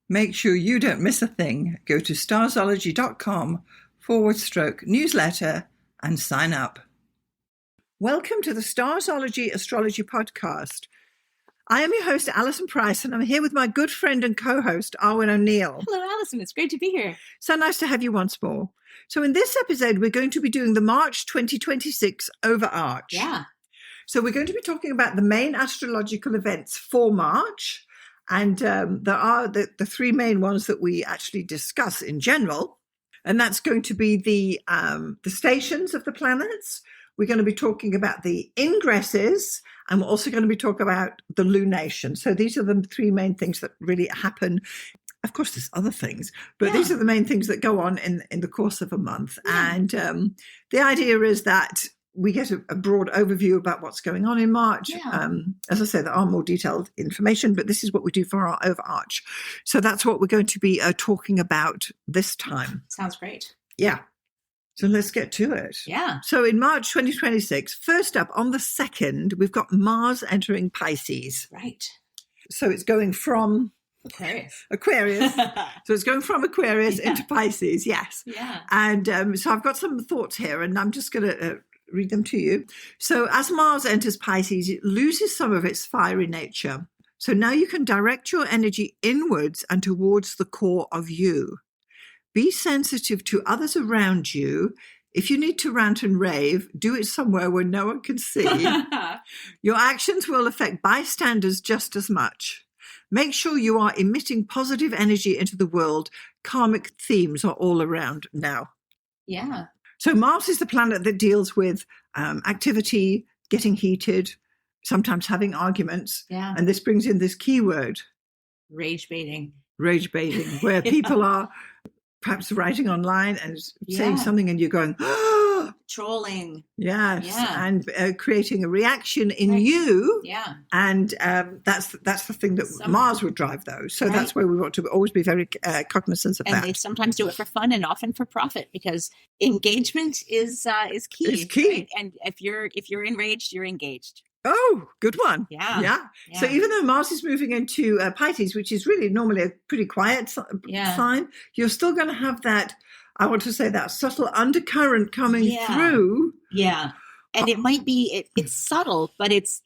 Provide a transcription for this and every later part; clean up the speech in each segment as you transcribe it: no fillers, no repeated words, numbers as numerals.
Make sure you don't miss a thing. Go to starzology.com/newsletter and sign up. Welcome to the Starzology Astrology Podcast. I am your host, Alison Price, and I'm here with my good friend and co-host, Arwynne O'Neill. Hello, Alison. It's great to be here. So nice to have you once more. So in this episode, we're going to be doing the March 2026 OVERARCH. Yeah. So we're going to be talking about the main astrological events for March. And there are the three main ones that we actually discuss in general. And that's going to be the stations of the planets. We're going to be talking about the ingresses, and we're also going to be talking about the lunation. So these are the three main things that really happen. Of course, there's other things, but these are the main things that go on in the course of a month. Yeah. And the idea is that we get a broad overview about what's going on in March. Yeah. As I say, there are more detailed information, but this is what we do for our OVERARCH. So that's what we're going to be talking about this time. Sounds great. Yeah. So let's get to it. Yeah. So in March 2026, first up on the 2nd, we've got Mars entering Pisces. Right. So it's going from Aquarius. So it's going from Aquarius into Pisces. Yes. Yeah. And so I've got some thoughts here, and I'm just going to read them to you. So as Mars enters Pisces, it loses some of its fiery nature. So now you can direct your energy inwards and towards the core of you. Be sensitive to others around you. If you need to rant and rave, do it somewhere where no one can see. Your actions will affect bystanders just as much. Make sure you are emitting positive energy into the world. Karmic themes are all around now. Yeah. So Mars is the planet that deals with activity, getting heated, sometimes having arguments. Yeah. And this brings in this keyword. Rage baiting, where people are perhaps writing online and saying something and you're going, oh! Trolling. Yes. Yeah. And creating a reaction in you. Yeah. And that's the thing that Mars would drive those. So that's where we want to always be very cognizant of that. And they sometimes do it for fun and often for profit, because engagement is key. It's key. Right? And if you're enraged, you're engaged. Oh, good one. Yeah. So even though Mars is moving into Pisces, which is really normally a pretty quiet sign, you're still going to have that, I want to say, that subtle undercurrent coming through. Yeah. And it might be, it's subtle, but it's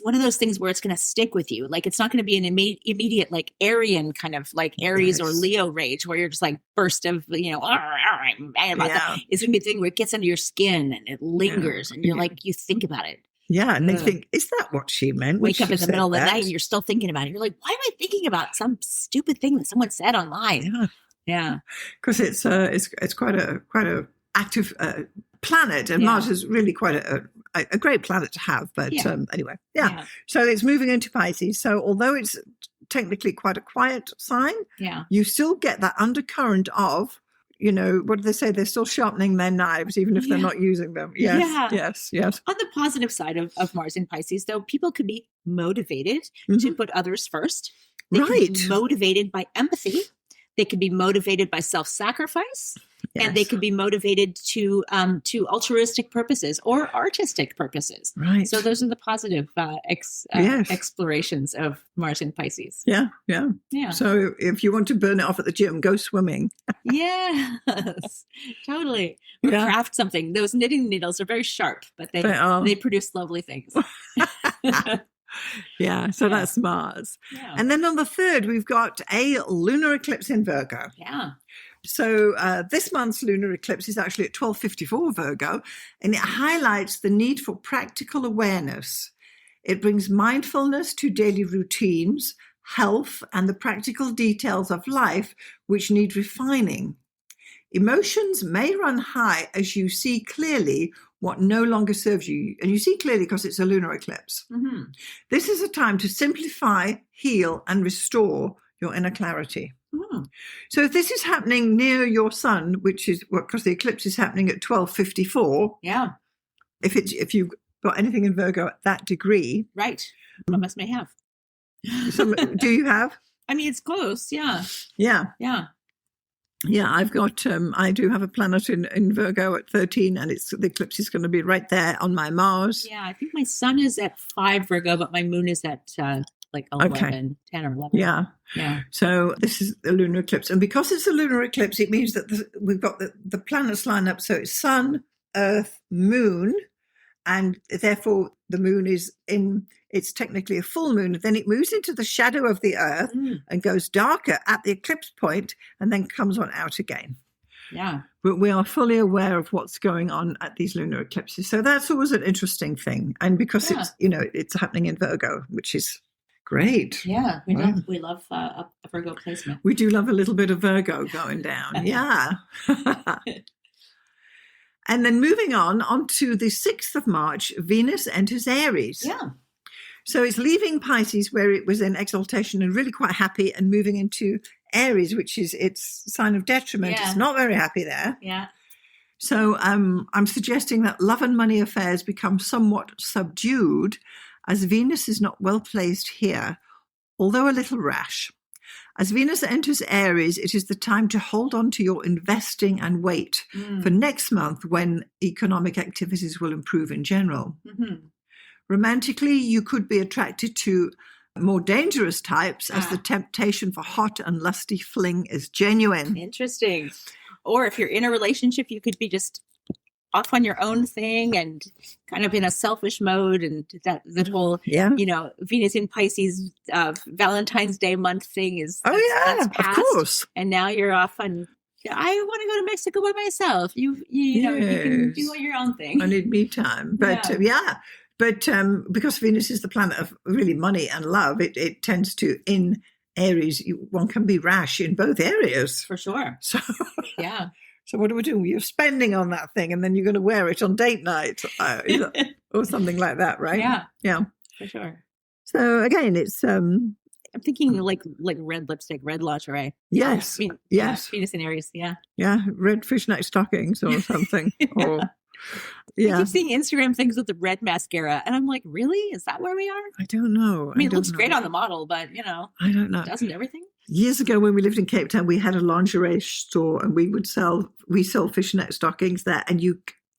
one of those things where it's going to stick with you. Like, it's not going to be an immediate, like, Arian kind of like Aries or Leo rage where you're just like burst of, I'm mad about that. It's going to be a thing where it gets under your skin and it lingers and you're like, you think about it. Yeah, and they think, is that what she meant? Wake up in the middle of the night and you're still thinking about it. You're like, why am I thinking about some stupid thing that someone said online? Yeah. Because it's quite a active planet, and Mars is really quite a great planet to have. But anyway, So it's moving into Pisces. So although it's technically quite a quiet sign, you still get that undercurrent of, what do they say? They're still sharpening their knives, even if they're not using them. Yes. On the positive side of Mars in Pisces, though, people could be motivated to put others first. They could be motivated by empathy. They could be motivated by self-sacrifice. Yes. And they could be motivated to altruistic purposes or artistic purposes. Right. So those are the positive explorations of Mars in Pisces. Yeah. So if you want to burn it off at the gym, go swimming. Yes, totally. Or craft something. Those knitting needles are very sharp, but they produce lovely things. So that's Mars. Yeah. And then on the 3rd, we've got a lunar eclipse in Virgo. Yeah. So this month's lunar eclipse is actually at 12:54 Virgo, and it highlights the need for practical awareness. It brings mindfulness to daily routines, health, and the practical details of life which need refining. Emotions may run high as you see clearly what no longer serves you. And you see clearly because it's a lunar eclipse. Mm-hmm. This is a time to simplify, heal, and restore your inner clarity. Mm. So if this is happening near your sun, which is because the eclipse is happening at 12:54. Yeah. If you've got anything in Virgo at that degree. Right. Some of us may have. Do you have? I mean, it's close. Yeah. Yeah. Yeah. Yeah, I've got, I do have a planet in Virgo at 13, and the eclipse is going to be right there on my Mars. Yeah, I think my sun is at 5 Virgo, but my moon is at like 11, 10 or 11. Yeah. Yeah. So this is the lunar eclipse. And because it's a lunar eclipse, it means that we've got the planets line up. So it's Sun, Earth, Moon, and therefore the moon it's technically a full moon. Then it moves into the shadow of the Earth and goes darker at the eclipse point and then comes on out again. Yeah. But we are fully aware of what's going on at these lunar eclipses. So that's always an interesting thing. And because it's happening in Virgo, which is great. Yeah. We love a Virgo placement. We do love a little bit of Virgo going down. Yeah. And then moving on to the 6th of March, Venus enters Aries. Yeah. So it's leaving Pisces where it was in exaltation and really quite happy and moving into Aries, which is its sign of detriment. Yeah. It's not very happy there. Yeah. So I'm suggesting that love and money affairs become somewhat subdued as Venus is not well placed here, although a little rash. As Venus enters Aries, it is the time to hold on to your investing and wait for next month when economic activities will improve in general. Mm-hmm. Romantically, you could be attracted to more dangerous types as the temptation for hot and lusty fling is genuine. Interesting. Or if you're in a relationship, you could be just off on your own thing and kind of in a selfish mode, and that whole, Venus in Pisces Valentine's Day month thing is that's past. Of course. And now you're off on, I want to go to Mexico by myself. You can do your own thing. I need me time. But But because Venus is the planet of really money and love, it tends to, in Aries, one can be rash in both areas. For sure. So, yeah. So what do we do? You're spending on that thing and then you're going to wear it on date night or something like that, right? Yeah. Yeah. For sure. So again, it's... I'm thinking like red lipstick, red lingerie. Yes. Yes. Venus in Aries, yeah. Yeah, red fishnet stockings or something. Or... I keep seeing Instagram things with the red mascara, and I'm like, really? Is that where we are? I don't know. I mean, it looks great on the model, but I don't know. Doesn't everything? Years ago, when we lived in Cape Town, we had a lingerie store, and we sell fishnet stockings there, and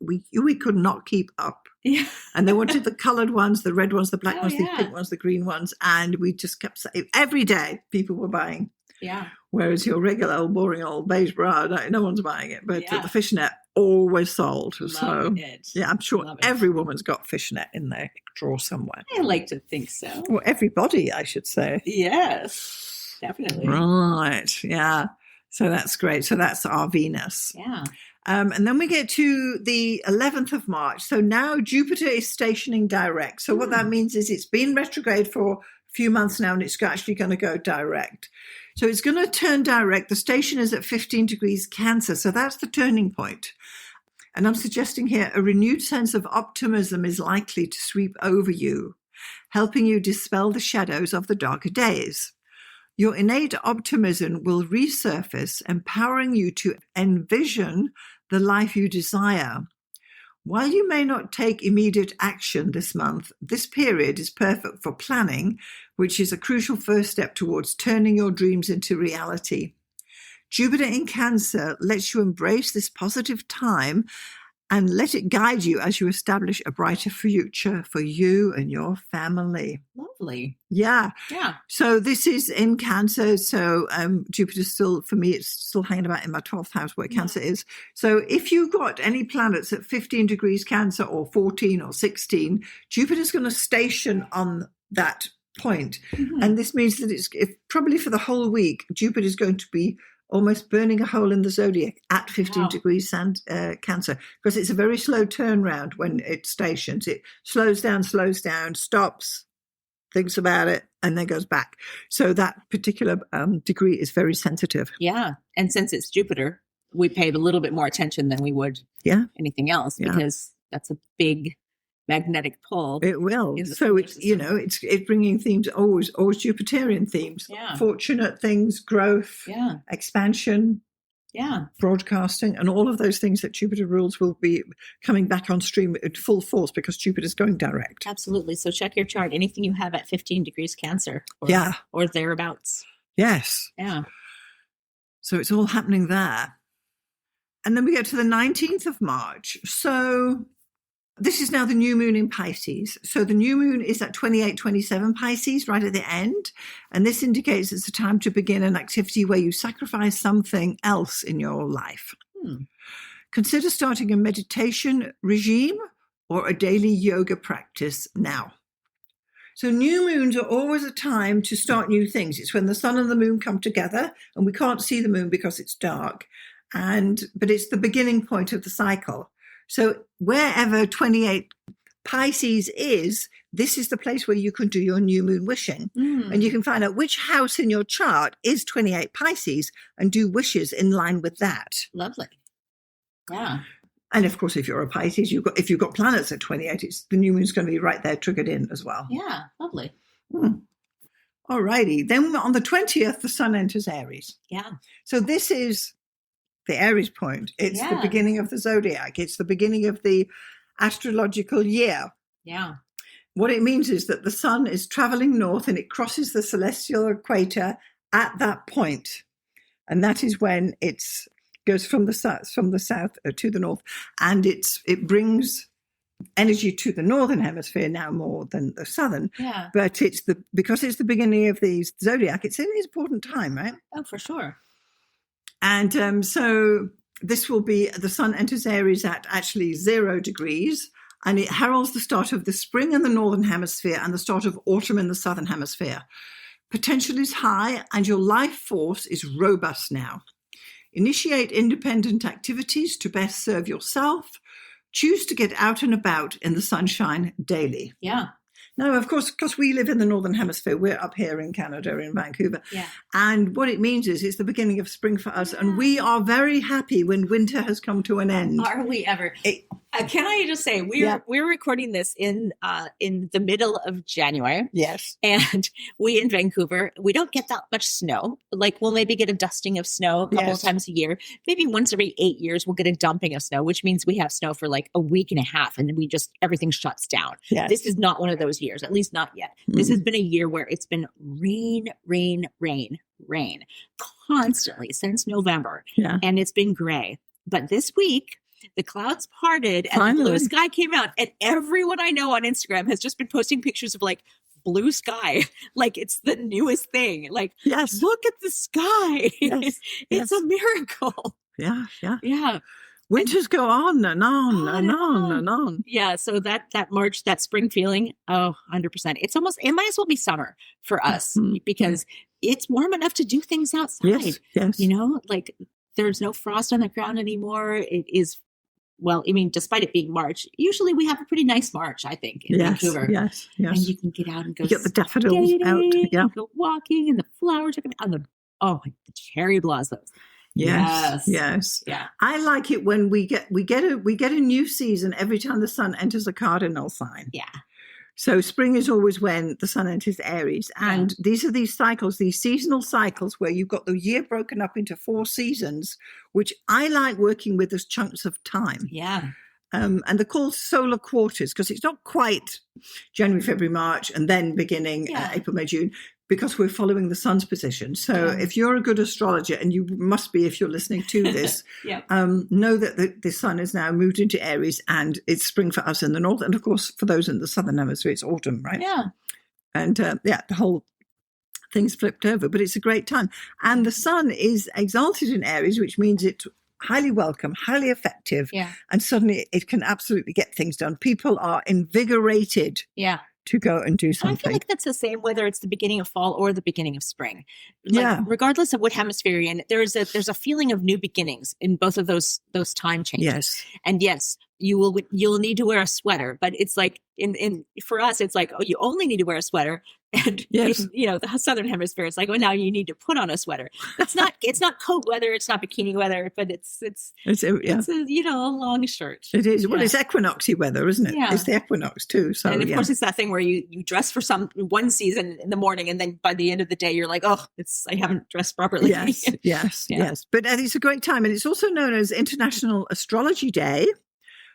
we could not keep up. Yeah. And they wanted the coloured ones, the red ones, the black ones, the pink ones, the green ones, and we just kept saying every day people were buying. Yeah. Whereas your regular old boring old beige bra, no one's buying it, but the fishnet always sold. Love it. Yeah, I'm sure every woman's got fishnet in their drawer somewhere. I like to think so. Well, everybody, I should say. Yes, definitely. Right, yeah. So that's great. So that's our Venus. Yeah. And then we get to the 11th of March. So now Jupiter is stationing direct. So what that means is it's been retrograde for a few months now and it's actually going to go direct. So it's going to turn direct. The station is at 15 degrees Cancer. So that's the turning point. And I'm suggesting here a renewed sense of optimism is likely to sweep over you, helping you dispel the shadows of the darker days. Your innate optimism will resurface, empowering you to envision the life you desire. While you may not take immediate action this month, this period is perfect for planning, which is a crucial first step towards turning your dreams into reality. Jupiter in Cancer lets you embrace this positive time and let it guide you as you establish a brighter future for you and your family. Lovely. Yeah. Yeah. So this is in Cancer. So Jupiter's still, for me, it's still hanging about in my 12th house where Cancer is. So if you've got any planets at 15 degrees Cancer or 14 or 16, Jupiter's going to station on that point. Mm-hmm. And this means that probably for the whole week, Jupiter's going to be almost burning a hole in the zodiac at 15 degrees Cancer, because it's a very slow turnaround when it stations. It slows down, stops, thinks about it, and then goes back. So that particular degree is very sensitive. Yeah. And since it's Jupiter, we pay a little bit more attention than we would anything else, because that's a big magnetic pull. It will. So it's it's bringing themes, always Jupiterian themes. Yeah. Fortunate things, growth, expansion, broadcasting, and all of those things that Jupiter rules will be coming back on stream at full force because Jupiter's going direct. Absolutely. So check your chart. Anything you have at 15 degrees Cancer or thereabouts. Yes. Yeah. So it's all happening there. And then we get to the 19th of March. So This is now the new moon in Pisces. So the new moon is at 28-27 Pisces, right at the end. And this indicates it's a time to begin an activity where you sacrifice something else in your life. Consider starting a meditation regime or a daily yoga practice now. So new moons are always a time to start new things. It's when the sun and the moon come together, and we can't see the moon because it's dark. But it's the beginning point of the cycle. So wherever 28 Pisces is, this is the place where you can do your new moon wishing. And you can find out which house in your chart is 28 Pisces and do wishes in line with that. Lovely. Yeah. And of course, if you're a Pisces, if you've got planets at 28, the new moon's going to be right there triggered in as well. Yeah, lovely. All righty. Then on the 20th, the sun enters Aries. Yeah. So this is the Aries point. It's the beginning of the zodiac. It's the beginning of the astrological year. Yeah. What it means is that the sun is traveling north and it crosses the celestial equator at that point. And that is when it goes from the south to the north, and it brings energy to the northern hemisphere now more than the southern. Yeah. But because it's the beginning of the zodiac, it's an important time, right? Oh, for sure. And so this will be, the sun enters Aries at actually 0 degrees, and it heralds the start of the spring in the northern hemisphere and the start of autumn in the southern hemisphere. Potential is high and your life force is robust now. Initiate independent activities to best serve yourself. Choose to get out and about in the sunshine daily. Yeah. Now, of course, because we live in the Northern Hemisphere, we're up here in Canada, in Vancouver. Yeah. And what it means is it's the beginning of spring for us. And we are very happy when winter has come to an end. Are we ever? Can I just say, we're recording this in the middle of January. Yes. And we in Vancouver, we don't get that much snow. Like we'll maybe get a dusting of snow a couple of times a year. Maybe once every 8 years, we'll get a dumping of snow, which means we have snow for like a week and a half and then everything shuts down. Yes. This is not one of those years, at least not yet. This has been a year where it's been rain constantly since November. Yeah. And it's been gray. But this week, the clouds parted and Finally. the blue sky came out. And everyone I know on Instagram has just been posting pictures of like blue sky. Like it's the newest thing. Like, yes, look at the sky. Yes. It's a miracle. Yeah. Yeah. Yeah. Winters go on and on and on and on. Yeah. So that March, that spring feeling, 100%. It might as well be summer for us because it's warm enough to do things outside. Yes. You know, like there's no frost on the ground anymore. It is, well, I mean, despite it being March, usually we have a pretty nice March, I think, in Vancouver. Yes. And you can get out and go you get the daffodils out. Yeah. And go walking and the flowers are coming out. The cherry blossoms. Yes. Yeah. I like it when we get a new season every time the sun enters a cardinal sign. Yeah. So spring is always when the sun enters Aries. And these are these cycles, these seasonal cycles where you've got the year broken up into 4 seasons, which I like working with as chunks of time. Yeah. And they're called solar quarters because it's not quite January, February, March, and then beginning April, May, June, because we're following the sun's position. So if you're a good astrologer, and you must be if you're listening to this, know that the sun is now moved into Aries and it's spring for us in the north. And of course, for those in the southern hemisphere, it's autumn, right? Yeah. And the whole thing's flipped over, but it's a great time. And the sun is exalted in Aries, which means it's highly welcome, highly effective. Yeah. And suddenly it can absolutely get things done. People are invigorated. Yeah. To go and do something. I feel like that's the same whether it's the beginning of fall or the beginning of spring. Like, regardless of what hemisphere you're in, there's a feeling of new beginnings in both of those time changes. Yes. And yes, you'll need to wear a sweater, but it's like for us, it's like, you only need to wear a sweater. And the southern hemisphere, it's like, now you need to put on a sweater. It's not coat weather, it's not bikini weather, but it's a long shirt. It is. Well, it's equinoxy weather, isn't it? Yeah. It's the equinox too. So and of course it's that thing where you dress for one season in the morning and then by the end of the day you're like, I haven't dressed properly. Yes. But it's a great time. And it's also known as International Astrology Day.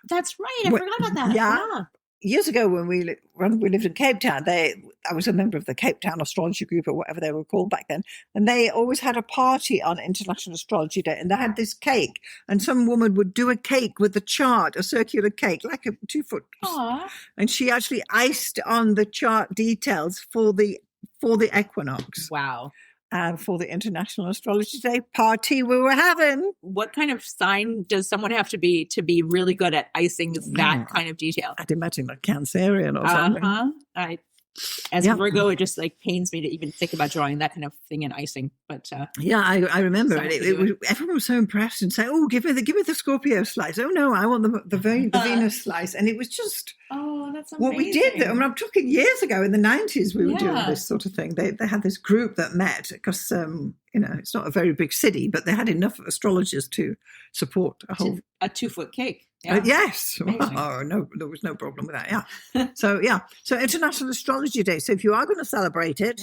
That's right. I forgot about that. Yeah. years ago when we lived in Cape Town, I was a member of the Cape Town Astrology Group or whatever they were called back then, and they always had a party on International Astrology Day, and they had this cake, and some woman would do a cake with the chart, a circular cake, like a 2 foot, and she actually iced on the chart details for the equinox. Wow. For the International Astrology Day party we were having. What kind of sign does someone have to be really good at icing that kind of detail? I'd imagine like Cancerian or something. As a Virgo, it just like pains me to even think about drawing that kind of thing in icing. But I remember it. Everyone was so impressed and saying, "Oh, give me the Scorpio slice." Oh no, I want the Venus slice, and it was just that's amazing. What we did. I mean, I'm talking years ago in the 90s. We were doing this sort of thing. They had this group that met because it's not a very big city, but they had enough astrologers to support a 2 foot cake. Yes. Oh, no, there was no problem with that. Yeah. So International Astrology Day. So if you are going to celebrate it,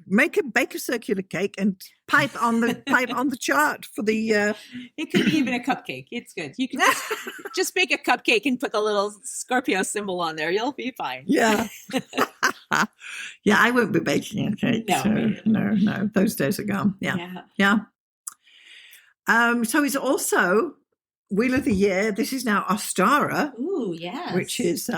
bake a circular cake and pipe on the chart for the. It could be even a cupcake. It's good. You can just bake a cupcake and put the little Scorpio symbol on there. You'll be fine. Yeah. Yeah, I won't be baking a cake. No. Those days are gone. Yeah. So it's also Wheel of the Year. This is now Ostara. Ooh, yes. Which is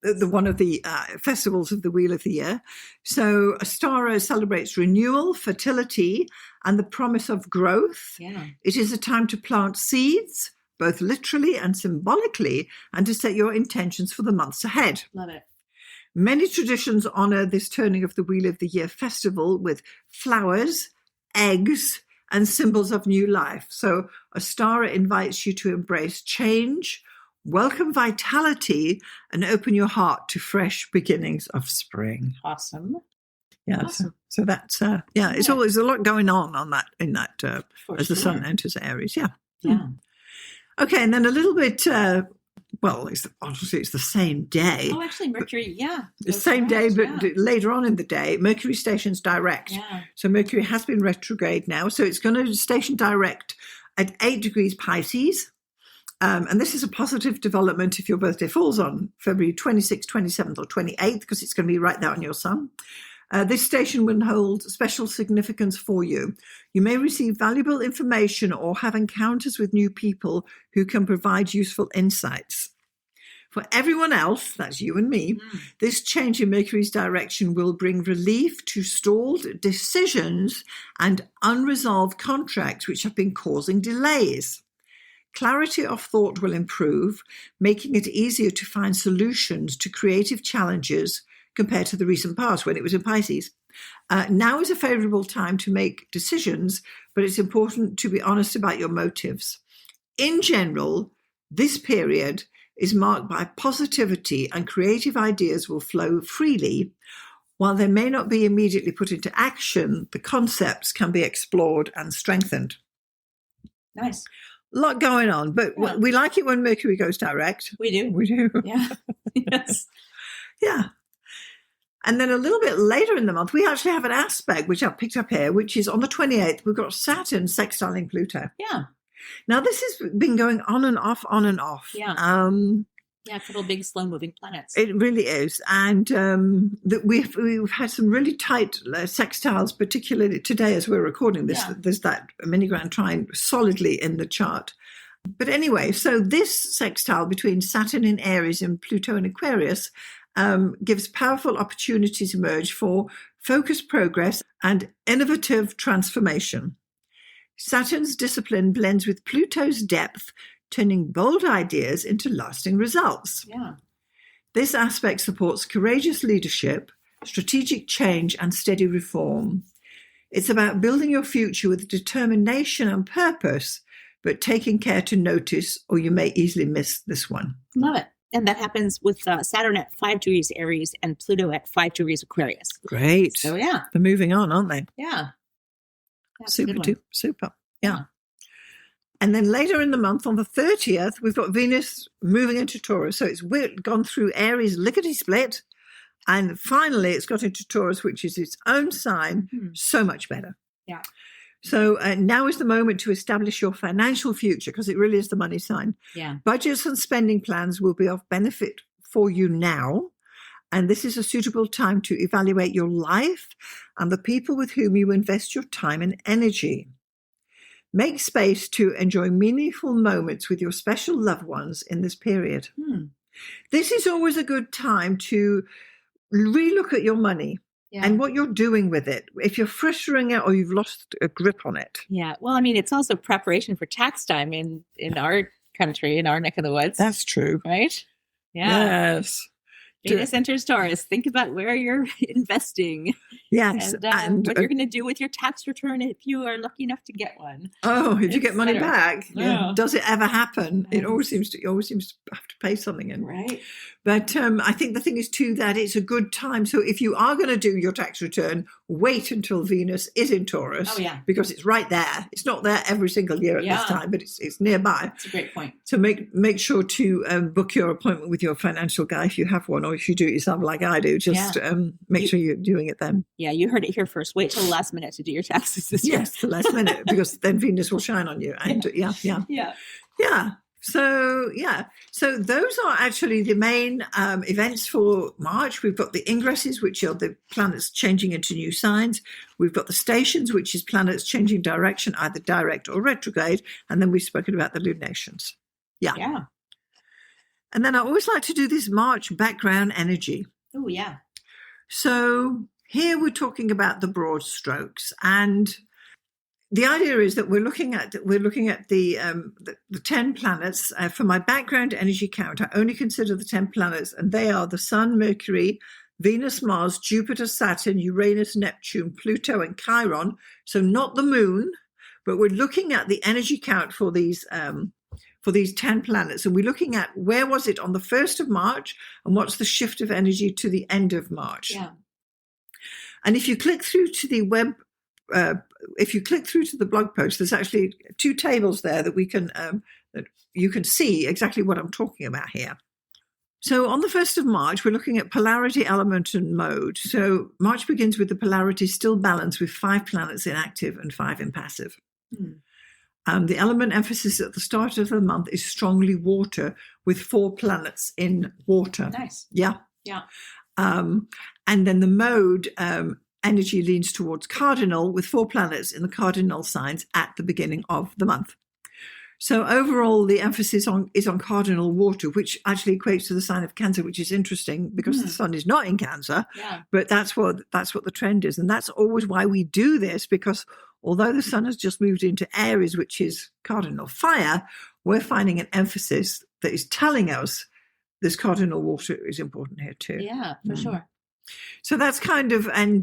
one of the festivals of the Wheel of the Year. So Ostara celebrates renewal, fertility, and the promise of growth. Yeah. It is a time to plant seeds, both literally and symbolically, and to set your intentions for the months ahead. Love it. Many traditions honor this turning of the Wheel of the Year festival with flowers, eggs, and symbols of new life. So Ostara invites you to embrace change, welcome vitality, and open your heart to fresh beginnings of spring. Awesome. Yeah. Awesome. So that's it's always a lot going on that as the sun enters Aries. Yeah. Yeah. Okay, and then a little bit. Obviously it's the same day. Oh, actually, Mercury, the same day, but later on in the day, Mercury stations direct. Yeah. So Mercury has been retrograde now, so it's going to station direct at 8 degrees Pisces. And this is a positive development if your birthday falls on February 26th, 27th, or 28th, because it's going to be right there on your sun. This station will hold special significance for you. You may receive valuable information or have encounters with new people who can provide useful insights. For everyone else, that's you and me, this change in Mercury's direction will bring relief to stalled decisions and unresolved contracts which have been causing delays. Clarity of thought will improve, making it easier to find solutions to creative challenges compared to the recent past when it was in Pisces. Now is a favorable time to make decisions, but it's important to be honest about your motives. In general, this period is marked by positivity and creative ideas will flow freely. While they may not be immediately put into action, the concepts can be explored and strengthened. Nice. A lot going on, but we like it when Mercury goes direct. We do. We do. Yeah. Yes. Yeah. And then a little bit later in the month, we actually have an aspect, which I've picked up here, which is on the 28th, we've got Saturn sextiling Pluto. Yeah. Now, this has been going on and off. Yeah. A couple of big slow-moving planets. It really is. And we've had some really tight sextiles, particularly today as we're recording this. Yeah. There's that mini grand trine solidly in the chart. But anyway, so this sextile between Saturn in Aries and Pluto in Aquarius gives powerful opportunities emerge for focused progress and innovative transformation. Saturn's discipline blends with Pluto's depth, turning bold ideas into lasting results. Yeah. This aspect supports courageous leadership, strategic change, and steady reform. It's about building your future with determination and purpose, but taking care to notice, or you may easily miss this one. Love it. And that happens with Saturn at 5 degrees Aries and Pluto at 5 degrees Aquarius. Great. So, yeah. They're moving on, aren't they? Yeah. Super. Yeah. And then later in the month, on the 30th, we've got Venus moving into Taurus. So it's gone through Aries lickety-split. And finally, it's got into Taurus, which is its own sign. So much better. Yeah. So now is the moment to establish your financial future, because it really is the money sign. Yeah. Budgets and spending plans will be of benefit for you now. And this is a suitable time to evaluate your life and the people with whom you invest your time and energy. Make space to enjoy meaningful moments with your special loved ones in this period. This is always a good time to relook at your money. Yeah. And what you're doing with it, if you're frittering it or you've lost a grip on it. Yeah. Well, I mean, it's also preparation for tax time in our country, in our neck of the woods. That's true. Right? Yeah. Yes. Venus enters Taurus. Think about where you're investing. Yes. And what you're going to do with your tax return if you are lucky enough to get one. Oh, if you get money back. Yeah. Does it ever happen? It always seems to have to pay something in. Right. But I think the thing is too that it's a good time. So if you are going to do your tax return, wait until Venus is in Taurus. Oh, yeah. Because it's right there. It's not there every single year at this time, but it's nearby. That's a great point. So make sure to book your appointment with your financial guy if you have one, or if you do it yourself like I do. Just make sure you're doing it then. Yeah, you heard it here first. Wait till the last minute to do your taxes this year. Yes, the last minute, because then Venus will shine on you. And yeah. So those are actually the main events for March. We've got the ingresses, which are the planets changing into new signs. We've got the stations, which is planets changing direction, either direct or retrograde. And then we've spoken about the lunations. Yeah. And then I always like to do this March background energy. Oh, yeah. So here we're talking about the broad strokes, and the idea is that we're looking at the 10 planets. For my background energy count, I only consider the 10 planets, and they are the Sun, Mercury, Venus, Mars, Jupiter, Saturn, Uranus, Neptune, Pluto, and Chiron. So not the moon, but we're looking at the energy count for these 10 planets, and we're looking at where was it on the 1st of March, and what's the shift of energy to the end of March. Yeah. And if you click through to the web. If you click through to the blog post, there's actually 2 tables there that that you can see exactly what I'm talking about here. So on the 1st of March, we're looking at polarity, element, and mode. So March begins with the polarity still balanced with 5 planets in active and 5 in passive. The element emphasis at the start of the month is strongly water, with 4 planets in water. Nice. Yeah. And then the mode energy leans towards cardinal, with 4 planets in the cardinal signs at the beginning of the month. So overall, the emphasis is on cardinal water, which actually equates to the sign of Cancer, which is interesting because the sun is not in Cancer. Yeah. But that's what the trend is, and that's always why we do this, because although the sun has just moved into Aries, which is cardinal fire, we're finding an emphasis that is telling us this cardinal water is important here too. Yeah, for sure. So that's kind of, that's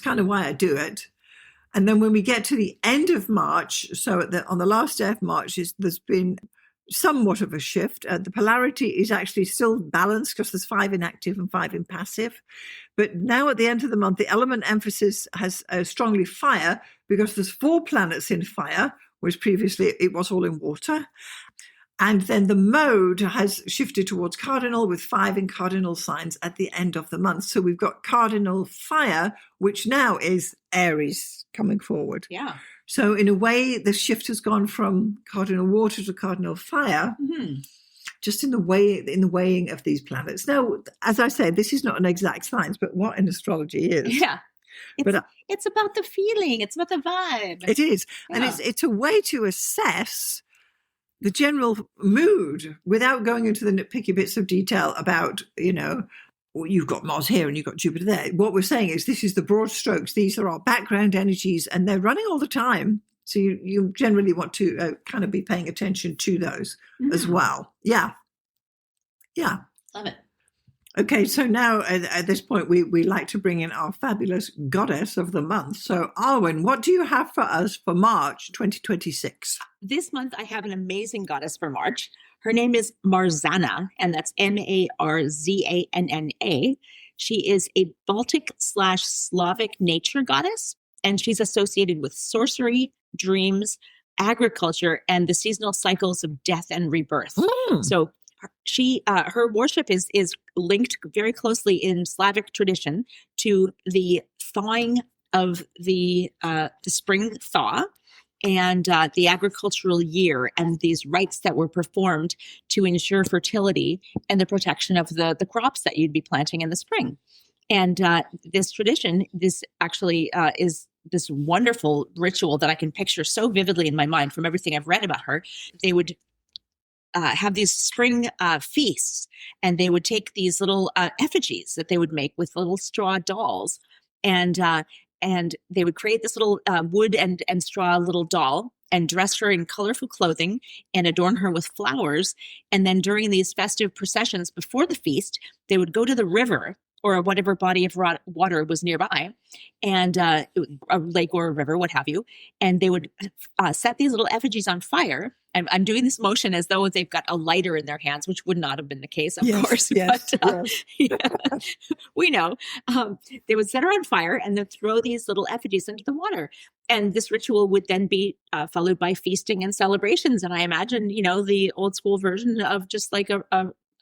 kind of why I do it. And then when we get to the end of March, so on the last day of March, there's been somewhat of a shift. The polarity is actually still balanced because there's 5 in active and 5 in passive. But now at the end of the month, the element emphasis has strongly fire, because there's 4 planets in fire, whereas previously it was all in water. And then the mode has shifted towards cardinal, with 5 in cardinal signs at the end of the month. So we've got cardinal fire, which now is Aries coming forward. Yeah. So in a way, the shift has gone from cardinal water to cardinal fire, just in the weighing of these planets. Now, as I say, this is not an exact science, but what in astrology is. Yeah. It's about the feeling. It's about the vibe. It is. Yeah. And it's a way to assess the general mood without going into the nitpicky bits of detail about, you've got Mars here and you've got Jupiter there. What we're saying is this is the broad strokes. These are our background energies, and they're running all the time. So you generally want to kind of be paying attention to those as well. Yeah. Love it. Okay, so now at this point, we like to bring in our fabulous goddess of the month. So, Arwynne, what do you have for us for March 2026? This month, I have an amazing goddess for March. Her name is Marzanna, and that's Marzanna. She is a Baltic/Slavic nature goddess, and she's associated with sorcery, dreams, agriculture, and the seasonal cycles of death and rebirth. So her worship is linked very closely in Slavic tradition to the thawing of the spring thaw and the agricultural year and these rites that were performed to ensure fertility and the protection of the crops that you'd be planting in the spring. And this tradition, this actually is this wonderful ritual that I can picture so vividly in my mind from everything I've read about her. They would have these spring feasts, and they would take these little effigies that they would make with little straw dolls, and they would create this little wood and straw little doll and dress her in colorful clothing and adorn her with flowers. And then during these festive processions before the feast, they would go to the river or whatever body of water was nearby, and a lake or a river, what have you. And they would set these little effigies on fire. And I'm doing this motion as though they've got a lighter in their hands, which would not have been the case, of course. Yes, But yeah, we know. They would set her on fire and then throw these little effigies into the water. And this ritual would then be followed by feasting and celebrations. And I imagine, the old school version of just like a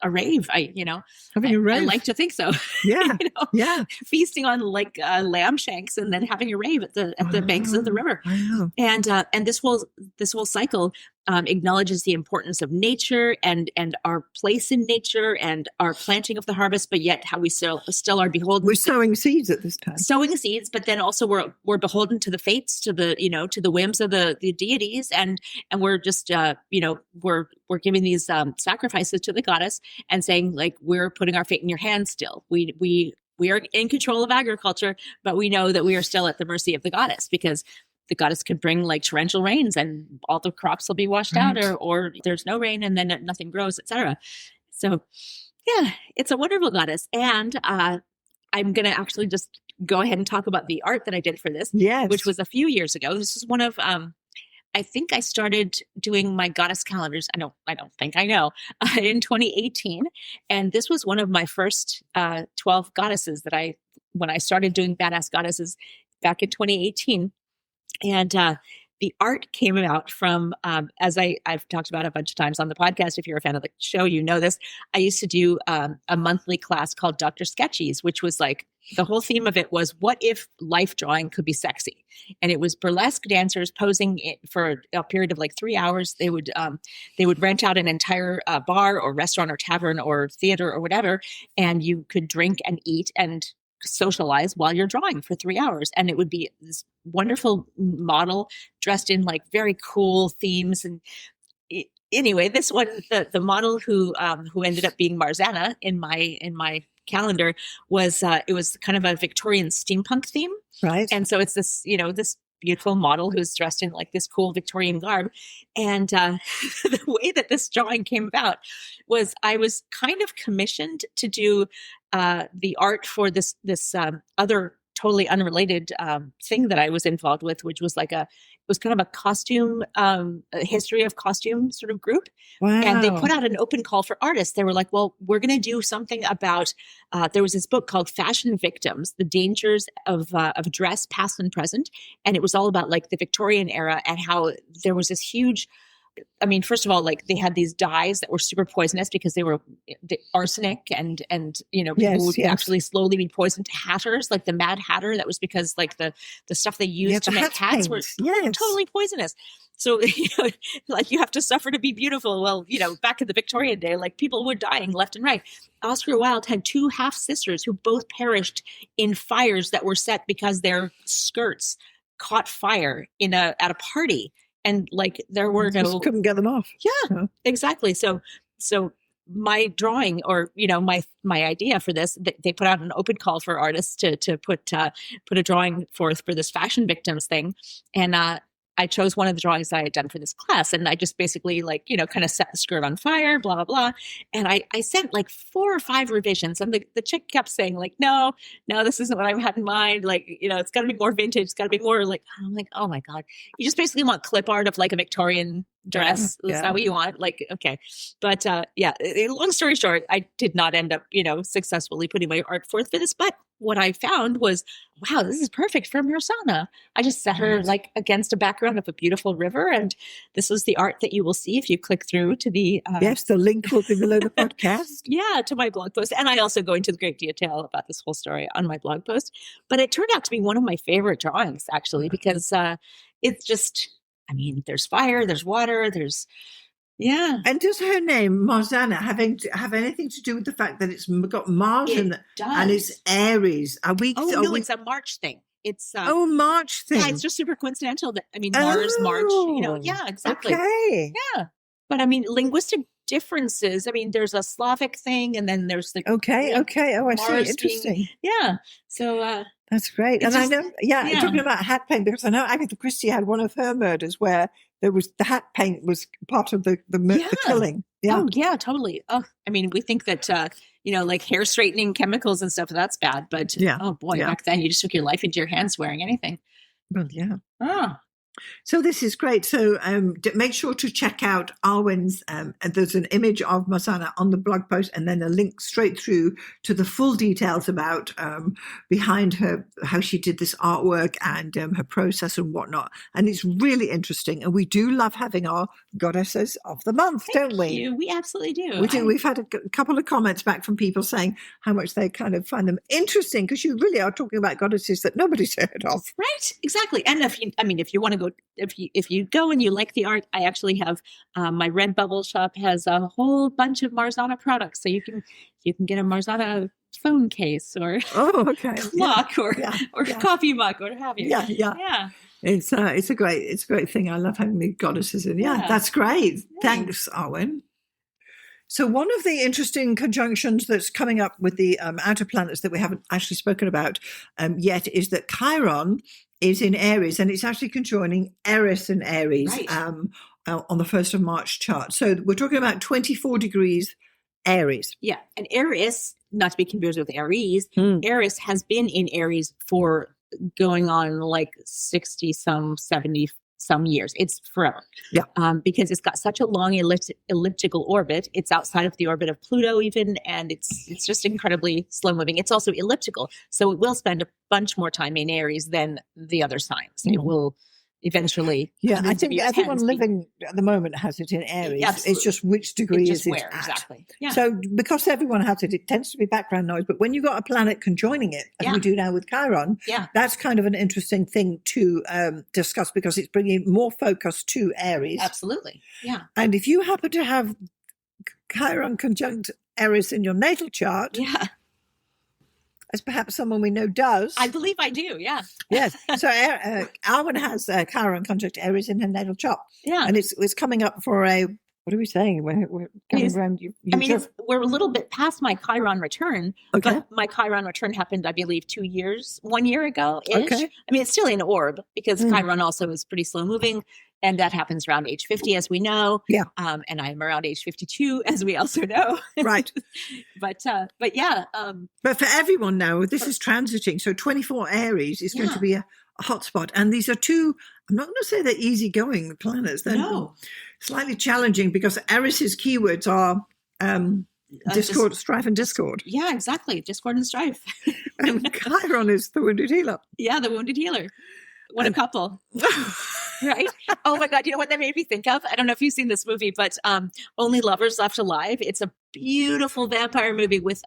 rave. Having a rave. I like to think so. Yeah. Yeah. Feasting on like lamb shanks and then having a rave at the banks of the river. Wow. And this whole cycle acknowledges the importance of nature and our place in nature and our planting of the harvest, but yet how we still are beholden. We're sowing seeds at this time. Sowing seeds, but then also we're beholden to the fates, to the whims of the deities, and we're just we're giving these sacrifices to the goddess and saying, like, we're putting our fate in your hands still. We are in control of agriculture, but we know that we are still at the mercy of the goddess, because the goddess could bring like torrential rains and all the crops will be washed out, or there's no rain and then nothing grows, etc. So yeah, it's a wonderful goddess. And I'm going to actually just go ahead and talk about the art that I did for this, which was a few years ago. This is one of, I think I started doing my goddess calendars. I don't think I know, in 2018. And this was one of my first 12 goddesses that when I started doing Badass Goddesses back in 2018. And the art came about from, as I've talked about a bunch of times on the podcast. If you're a fan of the show, you know this. I used to do a monthly class called Dr. Sketchies, which was like, the whole theme of it was, what if life drawing could be sexy? And it was burlesque dancers posing for a period of like 3 hours. They would rent out an entire bar or restaurant or tavern or theater or whatever, and you could drink and eat and socialize while you're drawing for 3 hours. And it would be this wonderful model dressed in like very cool themes. And anyway, this one, the model who ended up being Marzana in my calendar was, it was kind of a Victorian steampunk theme. Right. And so it's this, this beautiful model who's dressed in like this cool Victorian garb. And the way that this drawing came about was I was kind of commissioned to do the art for this other totally unrelated thing that I was involved with, which was like it was kind of a costume, a history of costume sort of group. Wow. And they put out an open call for artists. They were like, well, we're going to do something about, there was this book called Fashion Victims, The Dangers of Dress, Past and Present. And it was all about like the Victorian era and how there was this huge, first of all, like they had these dyes that were super poisonous because they were arsenic and people would actually slowly be poisoned. Hatters, like the Mad Hatter, that was because like the stuff they used to make hats were totally poisonous. So, like you have to suffer to be beautiful. Well, back in the Victorian day, like people were dying left and right. Oscar Wilde had 2 half sisters who both perished in fires that were set because their skirts caught fire at a party. And like there were just couldn't get them off. Yeah, exactly. So my drawing, or my idea for this, they put out an open call for artists to put a drawing forth for this Fashion Victims thing, and I chose one of the drawings that I had done for this class, and I just basically kind of set the skirt on fire, blah, blah, blah. And I sent like 4 or 5 revisions, and the chick kept saying like, no, this isn't what I had in mind. Like, it's gotta be more vintage. It's gotta be more like, I'm like, oh my God, you just basically want clip art of like a Victorian dress. Yeah. Is that what you want? Like, okay. But long story short, I did not end up, successfully putting my art forth for this, but what I found was, wow, this is perfect for Mersana. I just set her like against a background of a beautiful river. And this was the art that you will see if you click through to the... yes, the link will be below the podcast. Yeah, to my blog post. And I also go into great detail about this whole story on my blog post. But it turned out to be one of my favorite drawings, actually, because it's just, I mean, there's fire, there's water, there's... Yeah. And does her name, Marzana, have anything to do with the fact that it's got Mars and it's Aries? It's a March thing. It's March thing. Yeah, it's just super coincidental that Mars, March, yeah, exactly. Okay. Yeah. But linguistic differences. There's a Slavic thing and then there's the Okay. Oh, I see. Interesting. Yeah. So that's great. And I know, talking about hat paint, because I know Agatha Christie had one of her murders where there was the hat paint was part of the killing. Yeah. Oh, yeah, totally. Oh, we think that, like hair straightening chemicals and stuff, that's bad. But, oh boy, back then you just took your life into your hands wearing anything. Well, yeah. Oh. So this is great. So make sure to check out Arwynne's. There's an image of Marzana on the blog post and then a link straight through to the full details about behind her, how she did this artwork and her process and whatnot. And it's really interesting. And we do love having our goddesses of the month, don't we? You. We absolutely do. We do. We've had a couple of comments back from people saying how much they kind of find them interesting because you really are talking about goddesses that nobody's heard of. Right. Exactly. And if you want to go, if you go and you like the art, I actually have my Redbubble shop has a whole bunch of Marzana products, so you can get a Marzana phone case or clock or coffee mug or what have you. Yeah. It's a great thing. I love having the goddesses in. Yeah, that's great. Thanks, Arwynne. So one of the interesting conjunctions that's coming up with the outer planets that we haven't actually spoken about yet is that Chiron is in Aries, and it's actually conjoining Eris and Aries on the 1st of March chart. So we're talking about 24 degrees Aries. Yeah, and Eris, not to be confused with Aries, Eris has been in Aries for going on like 60 some, 70 some years. It's forever. Yeah. Because it's got such a long elliptical orbit. It's outside of the orbit of Pluto even, and it's just incredibly slow moving. It's also elliptical. So it will spend a bunch more time in Aries than the other signs. It will eventually. Yeah, I think everyone living at the moment has it in Aries. It's just which degree is it at. Exactly. Yeah. So because everyone has it, it tends to be background noise. But when you've got a planet conjoining it, as we do now with Chiron, that's kind of an interesting thing to discuss because it's bringing more focus to Aries. Absolutely. Yeah. And if you happen to have Chiron conjunct Aries in your natal chart, as perhaps someone we know does. I believe I do, yeah. Yes. So Arwynne has Chiron conjunct Aries in her natal chart. Yeah. And it's coming up for a, what are we saying? We're coming around you. We're a little bit past my Chiron return. Okay. But my Chiron return happened, I believe, 1 year ago-ish. Okay. It's still in orb because Chiron also is pretty slow moving. And that happens around age 50, as we know. Yeah. And I'm around age 52, as we also know. Right. But yeah. But for everyone now, this is transiting. So 24 Aries is going to be a hotspot. And these are two, I'm not going to say they're easygoing planets. They're slightly challenging because Aries' keywords are discord, strife and discord. Yeah, exactly. Discord and strife. And Chiron is the wounded healer. Yeah, the wounded healer. What a couple. Right? Oh my God. You know what that made me think of? I don't know if you've seen this movie, but Only Lovers Left Alive. It's a beautiful vampire movie with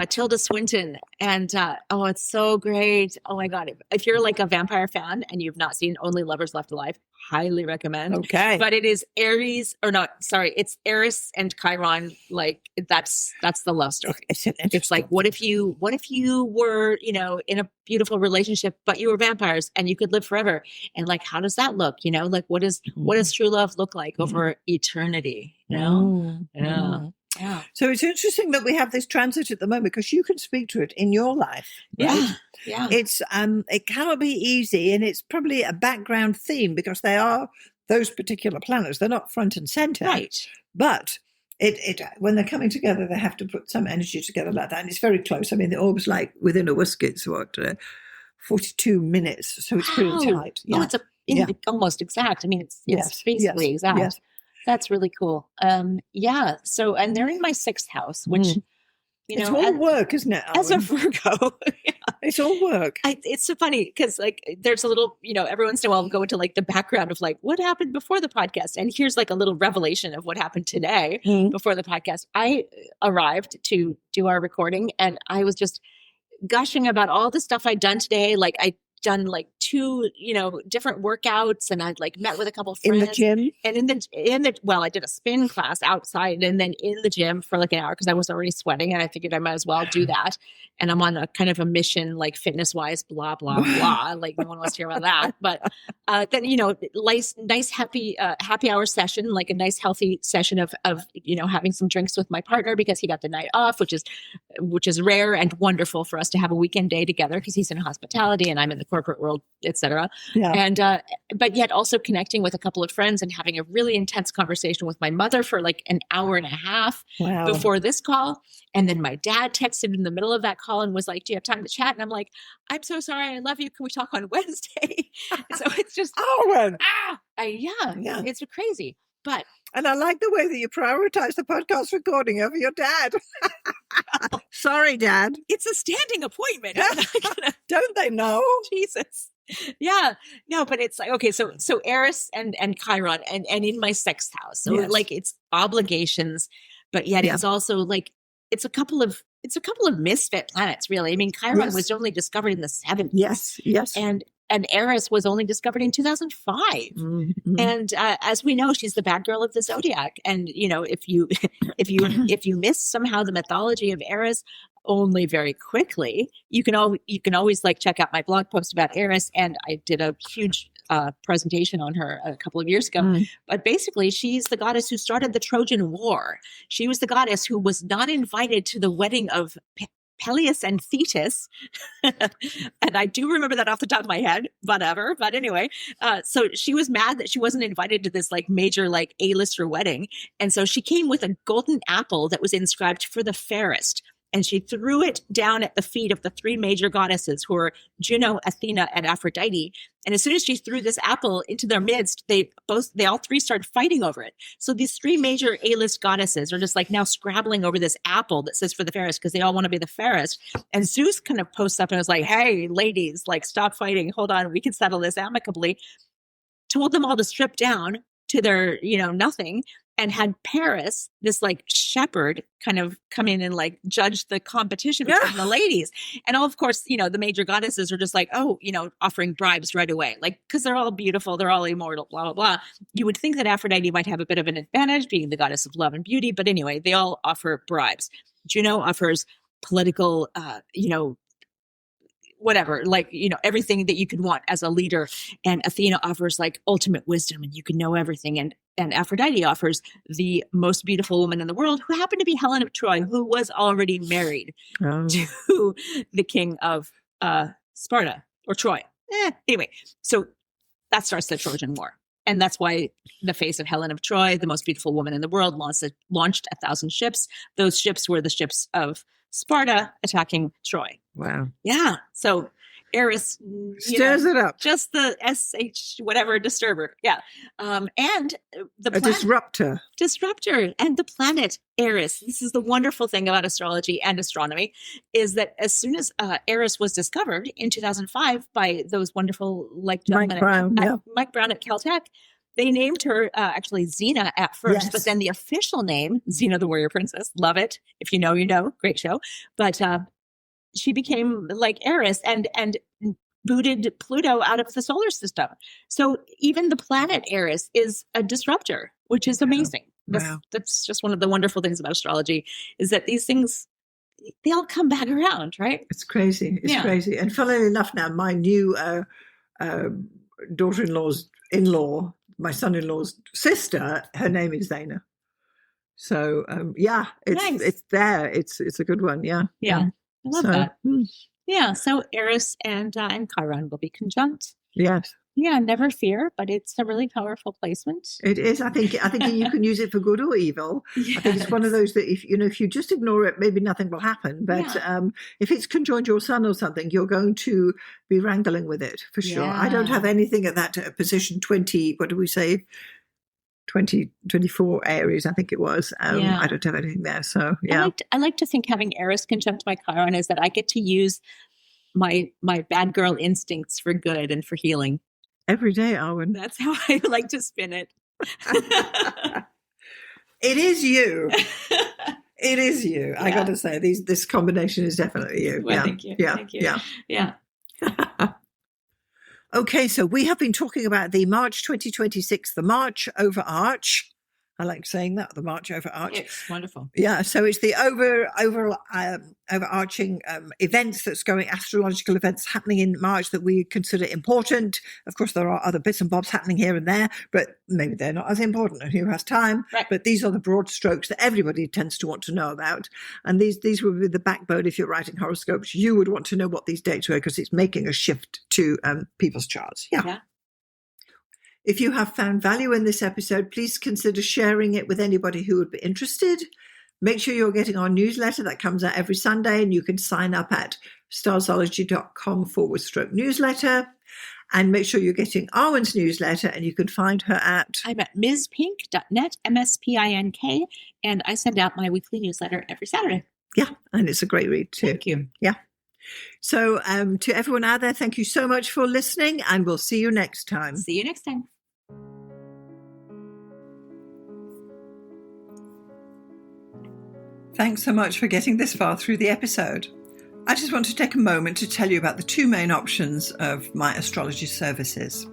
Tilda Swinton. And it's so great. Oh my God. If you're like a vampire fan and you've not seen Only Lovers Left Alive, highly recommend. Okay. But it is it's Eris and Chiron. Like that's the love story. It's like, what if you were, in a beautiful relationship, but you were vampires and you could live forever? And like, how does that look? Like what does true love look like over eternity? Yeah. So it's interesting that we have this transit at the moment because you can speak to it in your life. Right? Yeah. It's it cannot be easy, and it's probably a background theme because they are those particular planets. They're not front and center. Right. But it when they're coming together, they have to put some energy together like that, and it's very close. The orb's like within a whisk. It's 42 minutes, so it's pretty tight. Yeah. Oh, it's almost exact. It's basically exact. Yes. That's really cool. So, and they're in my 6th house, which You It's know, all work, isn't it, as a Arwynne? Virgo. Yeah. It's all work. It's so funny because like there's a little, every once in a while I'll go into like the background of like what happened before the podcast. And here's like a little revelation of what happened today before the podcast. I arrived to do our recording and I was just gushing about all the stuff I'd done today. Like I'd done like 2, different workouts and I'd like met with a couple of friends. In the gym? And well, I did a spin class outside and then in the gym for like an hour because I was already sweating and I figured I might as well do that. And I'm on a kind of a mission, like fitness wise, blah, blah, blah. Like no one wants to hear about that. But then, nice happy hour session, like a nice healthy session of having some drinks with my partner because he got the night off, which is rare and wonderful for us to have a weekend day together because he's in hospitality and I'm in the corporate world, etc. Yeah. And but yet also connecting with a couple of friends and having a really intense conversation with my mother for like an hour and a half before this call. And then my dad texted in the middle of that call and was like, "Do you have time to chat?" And I'm like, "I'm so sorry. I love you. Can we talk on Wednesday?" So it's just Arwynne. Yeah, it's crazy. But and I like the way that you prioritize the podcast recording over your dad. Sorry, Dad. It's a standing appointment. Don't they know? Jesus. Yeah. No, but it's like, okay, so Eris and Chiron and in my sixth house. So like it's obligations, but yet it's also like it's a couple of misfit planets, really. I mean, Chiron was only discovered in the 70s. Yes. And Eris was only discovered in 2005. Mm-hmm. And as we know, she's the bad girl of the zodiac. And if you miss somehow the mythology of Eris only very quickly, you can always like check out my blog post about Eris. And I did a huge presentation on her a couple of years ago. But basically, she's the goddess who started the Trojan War. She was the goddess who was not invited to the wedding of Peleus and Thetis. And I do remember that off the top of my head, whatever. But anyway, so she was mad that she wasn't invited to this like major like A-lister wedding. And so she came with a golden apple that was inscribed for the fairest. And she threw it down at the feet of the 3 major goddesses who are Juno, Athena, and Aphrodite. And as soon as she threw this apple into their midst, they all 3 started fighting over it. So these 3 major A-list goddesses are just like now scrabbling over this apple that says for the fairest because they all want to be the fairest. And Zeus kind of posts up and was like, "Hey, ladies, like stop fighting. Hold on, we can settle this amicably." Told them all to strip down to their, nothing. And had Paris, this like shepherd, kind of come in and like judge the competition between the ladies. And all, of course, the major goddesses are just like, offering bribes right away. Like, because they're all beautiful, they're all immortal, blah, blah, blah. You would think that Aphrodite might have a bit of an advantage being the goddess of love and beauty. But anyway, they all offer bribes. Juno offers political, whatever, like, everything that you could want as a leader. And Athena offers like ultimate wisdom and you can know everything. And Aphrodite offers the most beautiful woman in the world who happened to be Helen of Troy, who was already married to the king of Sparta or Troy. Anyway, so that starts the Trojan War. And that's why the face of Helen of Troy, the most beautiful woman in the world, launched 1,000 ships. Those ships were the ships of Sparta attacking Troy. Wow. Yeah. So Eris stirs it up. Just the SH whatever disturber. Yeah. And the disruptor. And the planet Eris. This is the wonderful thing about astrology and astronomy is that as soon as Eris was discovered in 2005 by those wonderful Mike Brown at Caltech, they named her actually Xena at first, but then the official name, Xena the Warrior Princess, love it. If you know, you know, great show. But she became like Eris and booted Pluto out of the solar system. So even the planet Eris is a disruptor, which is amazing. Wow. That's just one of the wonderful things about astrology is that these things, they all come back around, right? It's crazy. It's crazy. And funnily enough now, my new daughter-in-law's in-law, my son-in-law's sister, her name is Zana. So it's there. It's a good one. Yeah. I love that. Yeah. So Eris and Chiron will be conjunct. Yes. Yeah. Never fear, but it's a really powerful placement. It is. I think you can use it for good or evil. Yes. I think it's one of those that if you just ignore it, maybe nothing will happen. But if it's conjoined your sun or something, you're going to be wrangling with it for sure. I don't have anything at that position 20. What do we say? 2024 Aries, I think it was. Yeah. I don't have anything there. So, yeah. I like to think having Eris conjunct my Chiron is that I get to use my bad girl instincts for good and for healing. Every day, Arwynne. That's how I like to spin it. It is you. It is you. Yeah. I got to say, this combination is definitely you. Well, yeah. Thank you. Yeah. Thank you. Yeah. Yeah. Okay, so we have been talking about the March 2026, the March Overarch. I like saying that, the March Overarch. It's wonderful. Yeah, so it's the overarching events that's going, astrological events happening in March that we consider important. Of course, there are other bits and bobs happening here and there, but maybe they're not as important, and who has time? Right. But these are the broad strokes that everybody tends to want to know about. And these would be the backbone. If you're writing horoscopes, you would want to know what these dates were, because it's making a shift to people's charts. Yeah. If you have found value in this episode, please consider sharing it with anybody who would be interested. Make sure you're getting our newsletter that comes out every Sunday, and you can sign up at starzology.com/newsletter. And make sure you're getting Arwynne's newsletter, and you can find her at... I'm at mspink.net, MSPINK, and I send out my weekly newsletter every Saturday. Yeah, and it's a great read too. Thank you. Yeah. So to everyone out there, thank you so much for listening, and we'll see you next time. See you next time. Thanks so much for getting this far through the episode. I just want to take a moment to tell you about the two main options of my astrology services.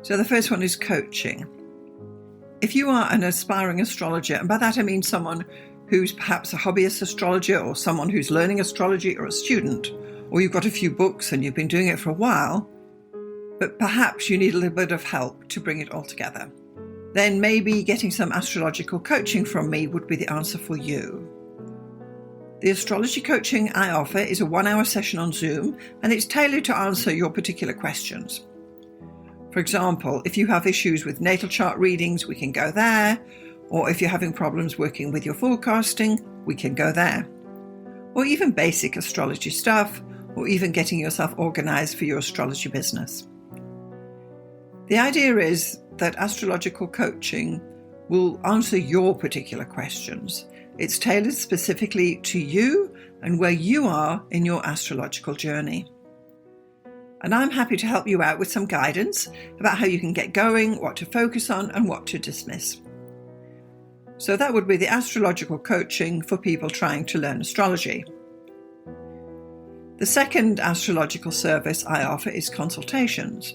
So the first one is coaching. If you are an aspiring astrologer, and by that I mean someone who's perhaps a hobbyist astrologer, or someone who's learning astrology, or a student, or you've got a few books and you've been doing it for a while, but perhaps you need a little bit of help to bring it all together, then maybe getting some astrological coaching from me would be the answer for you. The astrology coaching I offer is a 1-hour session on Zoom, and it's tailored to answer your particular questions. For example, if you have issues with natal chart readings, we can go there. Or if you're having problems working with your forecasting, we can go there. Or even basic astrology stuff, or even getting yourself organized for your astrology business. The idea is that astrological coaching will answer your particular questions. It's tailored specifically to you and where you are in your astrological journey. And I'm happy to help you out with some guidance about how you can get going, what to focus on, and what to dismiss. So that would be the astrological coaching for people trying to learn astrology. The second astrological service I offer is consultations.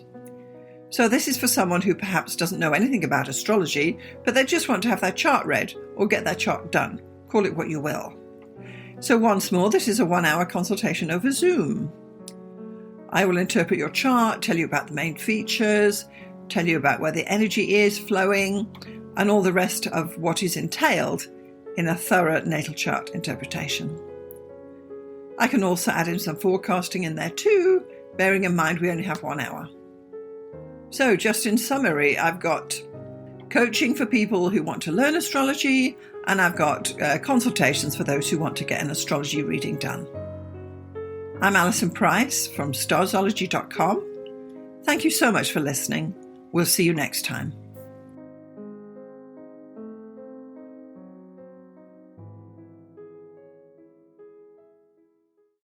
So this is for someone who perhaps doesn't know anything about astrology, but they just want to have their chart read or get their chart done. Call it what you will. So once more, this is a 1-hour consultation over Zoom. I will interpret your chart, tell you about the main features, tell you about where the energy is flowing, and all the rest of what is entailed in a thorough natal chart interpretation. I can also add in some forecasting in there too, bearing in mind we only have 1 hour. So just in summary, I've got coaching for people who want to learn astrology, and I've got consultations for those who want to get an astrology reading done. I'm Alison Price from Starzology.com. Thank you so much for listening. We'll see you next time.